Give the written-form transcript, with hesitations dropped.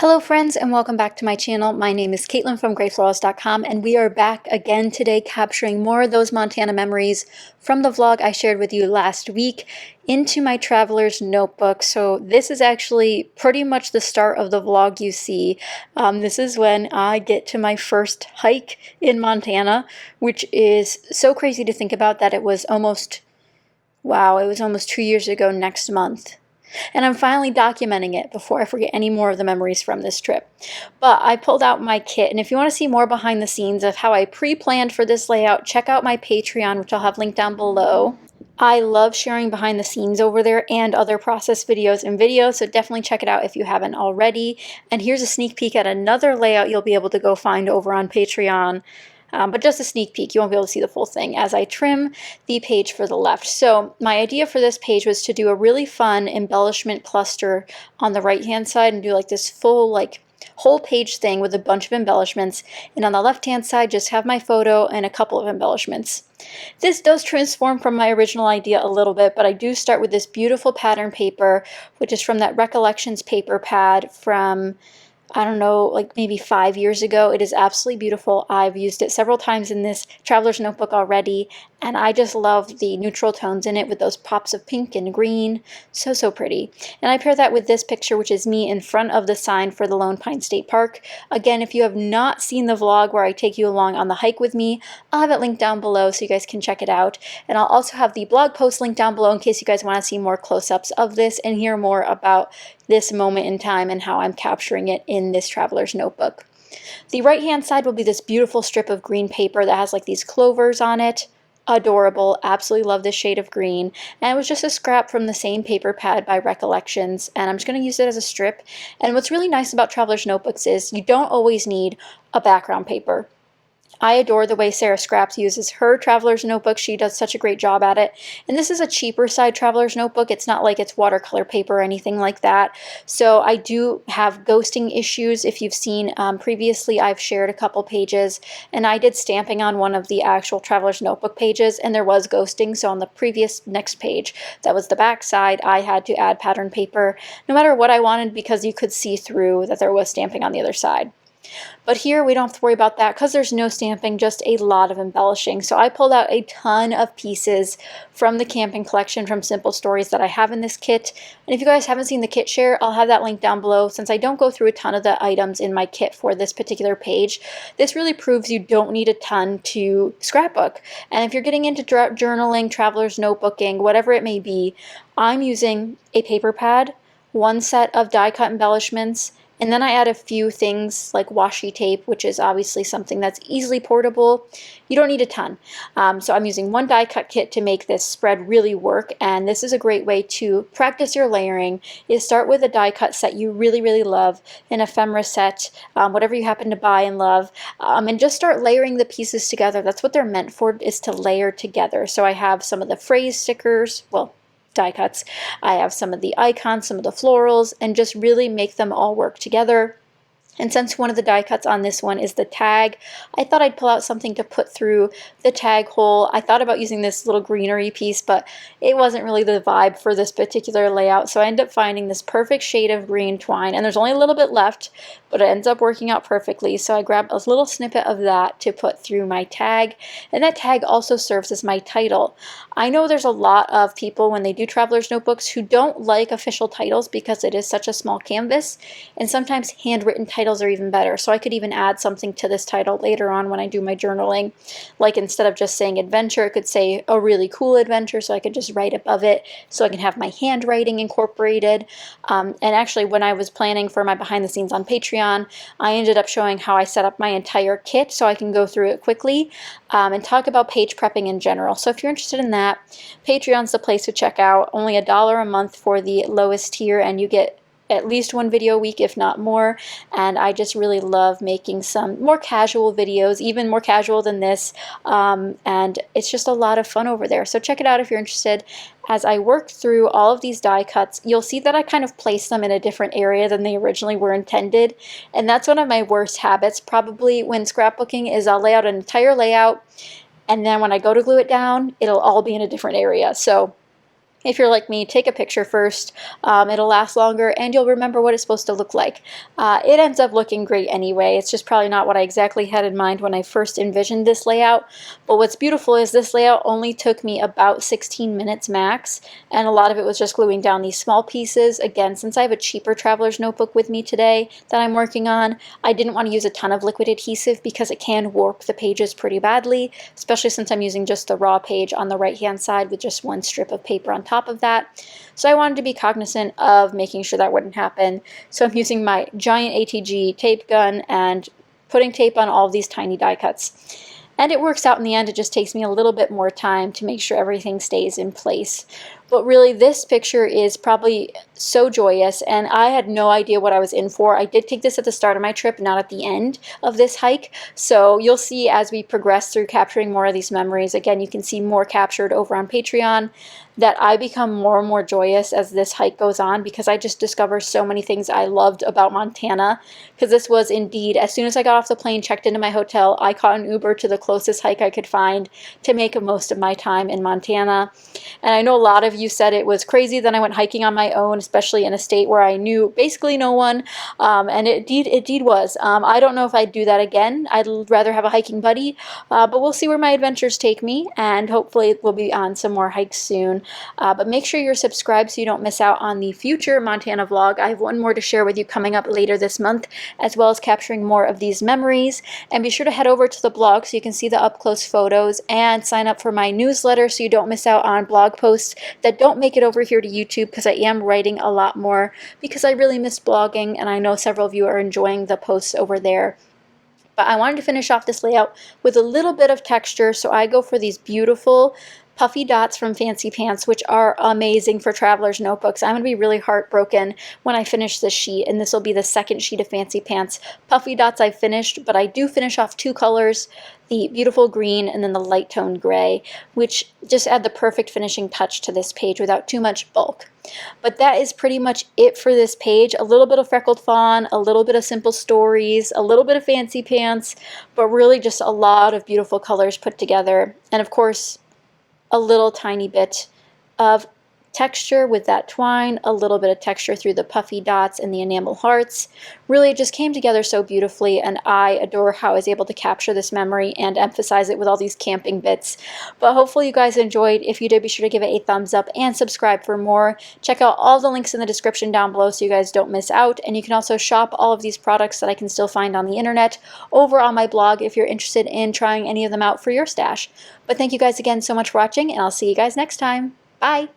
Hello friends and welcome back to my channel. My name is Katelyn from Florals.com and we are back again today capturing more of those Montana memories from the vlog I shared with you last week into my traveler's notebook. So this is actually pretty much the start of the vlog you see. This is when I get to my first hike in Montana, which is so crazy to think about that it was almost 2 years ago next month. And I'm finally documenting it before I forget any more of the memories from this trip. But I pulled out my kit, and if you want to see more behind the scenes of how I pre-planned for this layout, check out my Patreon, which I'll have linked down below. I love sharing behind the scenes over there and other process videos and videos, so definitely check it out if you haven't already. And here's a sneak peek at another layout you'll be able to go find over on Patreon. But just a sneak peek, you won't be able to see the full thing as I trim the page for the left. So my idea for this page was to do a really fun embellishment cluster on the right hand side and do like this full whole page thing with a bunch of embellishments, and on the left hand side just have my photo and a couple of embellishments. This does transform from my original idea a little bit, but I do start with this beautiful pattern paper, which is from that Recollections paper pad from, I don't know, like maybe 5 years ago. It is absolutely beautiful. I've used it several times in this traveler's notebook already, and I just love the neutral tones in it with those pops of pink and green. So pretty. And I pair that with this picture, which is me in front of the sign for the Lone Pine State Park. Again, if you have not seen the vlog where I take you along on the hike with me, I'll have it linked down below so you guys can check it out. And I'll also have the blog post linked down below in case you guys want to see more close-ups of this and hear more about this moment in time and how I'm capturing it in this traveler's notebook. The right hand side will be this beautiful strip of green paper that has like these clovers on it. Adorable. Absolutely love this shade of green. And it was just a scrap from the same paper pad by Recollections, and I'm just going to use it as a strip. And what's really nice about traveler's notebooks is you don't always need a background paper. I adore the way Sarah Scraps uses her traveler's notebook. She does such a great job at it. And this is a cheaper side traveler's notebook. It's not like it's watercolor paper or anything like that. So I do have ghosting issues. If you've seen previously, I've shared a couple pages, and I did stamping on one of the actual traveler's notebook pages, and there was ghosting. So on the previous next page, that was the back side, I had to add pattern paper no matter what I wanted because you could see through that there was stamping on the other side. But here we don't have to worry about that because there's no stamping, just a lot of embellishing. So I pulled out a ton of pieces from the camping collection from Simple Stories that I have in this kit. And if you guys haven't seen the kit share, I'll have that link down below. Since I don't go through a ton of the items in my kit for this particular page, this really proves you don't need a ton to scrapbook. And if you're getting into journaling, traveler's notebooking, whatever it may be, I'm using a paper pad, one set of die cut embellishments, and then I add a few things like washi tape, which is obviously something that's easily portable. You don't need a ton. So I'm using one die cut kit to make this spread really work. And this is a great way to practice your layering, is start with a die cut set you really love, an ephemera set, whatever you happen to buy and love, and just start layering the pieces together. That's what they're meant for, is to layer together. So I have some of the phrase stickers, well, die cuts. I have some of the icons, some of the florals, and just really make them all work together. And since one of the die cuts on this one is the tag, I thought I'd pull out something to put through the tag hole. I thought about using this little greenery piece, but it wasn't really the vibe for this particular layout. So I ended up finding this perfect shade of green twine, and there's only a little bit left, but it ends up working out perfectly. So I grabbed a little snippet of that to put through my tag, and that tag also serves as my title. I know there's a lot of people when they do traveler's notebooks who don't like official titles because it is such a small canvas, and sometimes handwritten titles are even better. So I could even add something to this title later on when I do my journaling. Like instead of just saying adventure, it could say a really cool adventure, so I could just write above it so I can have my handwriting incorporated. And actually when I was planning for my behind the scenes on Patreon, I ended up showing how I set up my entire kit so I can go through it quickly and talk about page prepping in general. So if you're interested in that, Patreon's the place to check out. Only $1 a month for the lowest tier, and you get at least one video a week, if not more. And I just really love making some more casual videos, even more casual than this. And it's just a lot of fun over there. So check it out if you're interested. As I work through all of these die cuts, you'll see that I kind of place them in a different area than they originally were intended. And that's one of my worst habits probably when scrapbooking, is I'll lay out an entire layout, and then when I go to glue it down, it'll all be in a different area. So If you're like me, take a picture first. It'll last longer and you'll remember what it's supposed to look like. It ends up looking great anyway. It's just probably not what I exactly had in mind when I first envisioned this layout. But what's beautiful is this layout only took me about 16 minutes max, and a lot of it was just gluing down these small pieces. Again, since I have a cheaper traveler's notebook with me today that I'm working on, I didn't want to use a ton of liquid adhesive because it can warp the pages pretty badly, especially since I'm using just the raw page on the right hand side with just one strip of paper on top of that. So I wanted to be cognizant of making sure that wouldn't happen. So I'm using my giant ATG tape gun and putting tape on all of these tiny die cuts. And it works out in the end. It just takes me a little bit more time to make sure everything stays in place. But really, this picture is probably so joyous, and I had no idea what I was in for. I did take this at the start of my trip, not at the end of this hike. So you'll see as we progress through capturing more of these memories. Again, you can see more captured over on Patreon, that I become more and more joyous as this hike goes on, because I just discover so many things I loved about Montana. Because this was indeed, as soon as I got off the plane, checked into my hotel, I caught an Uber to the closest hike I could find to make most of my time in Montana. And I know a lot of you said it was crazy that I went hiking on my own, especially in a state where I knew basically no one, and it indeed was. I don't know if I'd do that again. I'd rather have a hiking buddy, but we'll see where my adventures take me, and hopefully we'll be on some more hikes soon. But make sure you're subscribed so you don't miss out on the future Montana vlog. I have one more to share with you coming up later this month, as well as capturing more of these memories. And be sure to head over to the blog so you can see the up-close photos, and sign up for my newsletter so you don't miss out on blog posts that don't make it over here to YouTube, because I am writing a lot more because I really miss blogging, and I know several of you are enjoying the posts over there. But I wanted to finish off this layout with a little bit of texture, so I go for these beautiful puffy dots from Fancy Pants, which are amazing for traveler's notebooks. I'm going to be really heartbroken when I finish this sheet, and this will be the second sheet of Fancy Pants puffy dots I've finished, but I do finish off two colors, the beautiful green and then the light toned gray, which just add the perfect finishing touch to this page without too much bulk. But that is pretty much it for this page. A little bit of Freckled Fawn, a little bit of Simple Stories, a little bit of Fancy Pants, but really just a lot of beautiful colors put together. And of course, a little tiny bit of texture with that twine, a little bit of texture through the puffy dots and the enamel hearts. Really, it just came together so beautifully, and I adore how I was able to capture this memory and emphasize it with all these camping bits. But hopefully you guys enjoyed. If you did, be sure to give it a thumbs up and subscribe for more. Check out all the links in the description down below so you guys don't miss out, and you can also shop all of these products that I can still find on the internet over on my blog if you're interested in trying any of them out for your stash. But thank you guys again so much for watching, and I'll see you guys next time. Bye!